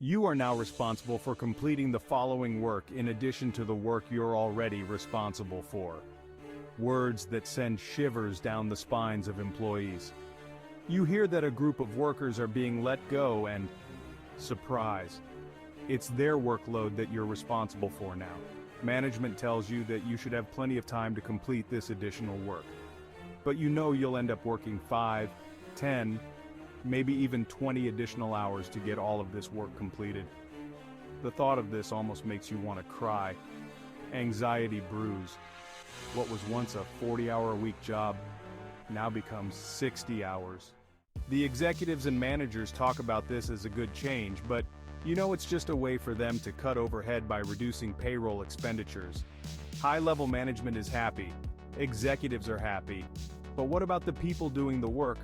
You are now responsible for completing the following work in addition to the work you're already responsible for. Words that send shivers down the spines of employees. You hear that a group of workers are being let go and, surprise, it's their workload that you're responsible for now. Management tells you that you should have plenty of time to complete this additional work. But you know you'll end up working 5, 10, maybe even 20 additional hours to get all of this work completed. The thought of this almost makes you want to cry. Anxiety brews. What was once a 40-hour-a-week job now becomes 60 hours. The executives and managers talk about this as a good change, but you know it's just a way for them to cut overhead by reducing payroll expenditures. High-level management is happy, executives are happy, but what about the people doing the work?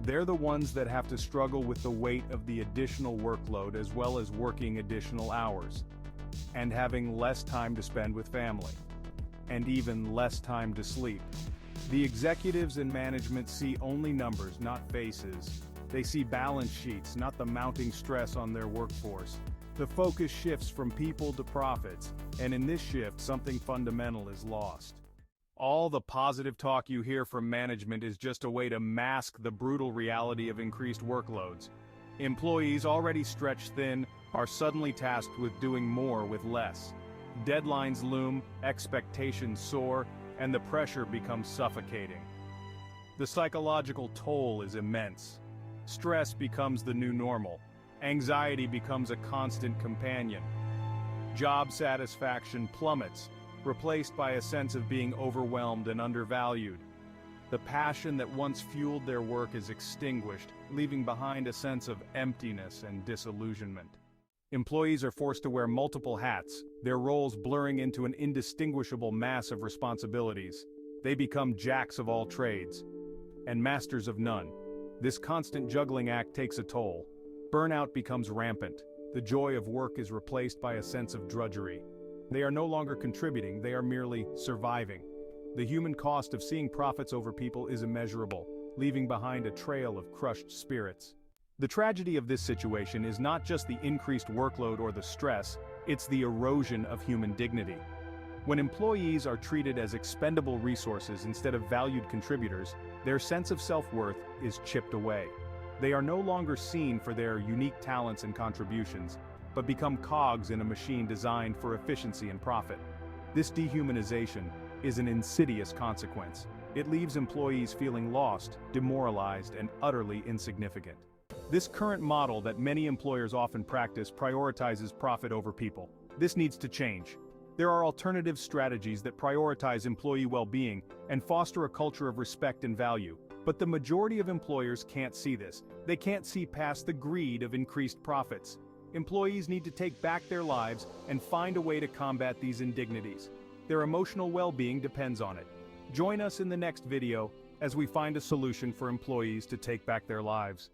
They're the ones that have to struggle with the weight of the additional workload as well as working additional hours, and having less time to spend with family, and even less time to sleep. The executives and management see only numbers, not faces. They see balance sheets, not the mounting stress on their workforce. The focus shifts from people to profits, and in this shift something fundamental is lost. All the positive talk you hear from management is just a way to mask the brutal reality of increased workloads. Employees already stretched thin are suddenly tasked with doing more with less. Deadlines loom, expectations soar, and the pressure becomes suffocating. The psychological toll is immense. Stress becomes the new normal. Anxiety becomes a constant companion. Job satisfaction plummets, replaced by a sense of being overwhelmed and undervalued. The passion that once fueled their work is extinguished, leaving behind a sense of emptiness and disillusionment. Employees are forced to wear multiple hats, their roles blurring into an indistinguishable mass of responsibilities. They become jacks of all trades, and masters of none. This constant juggling act takes a toll. Burnout becomes rampant. The joy of work is replaced by a sense of drudgery. They are no longer contributing, they are merely surviving. The human cost of seeing profits over people is immeasurable, leaving behind a trail of crushed spirits. The tragedy of this situation is not just the increased workload or the stress, it's the erosion of human dignity. When employees are treated as expendable resources instead of valued contributors, their sense of self-worth is chipped away. They are no longer seen for their unique talents and contributions, but become cogs in a machine designed for efficiency and profit. This dehumanization is an insidious consequence. It leaves employees feeling lost, demoralized, and utterly insignificant. This current model that many employers often practice prioritizes profit over people. This needs to change. There are alternative strategies that prioritize employee well-being and foster a culture of respect and value. But the majority of employers can't see this. They can't see past the greed of increased profits. Employees need to take back their lives and find a way to combat these indignities. Their emotional well-being depends on it. Join us in the next video as we find a solution for employees to take back their lives.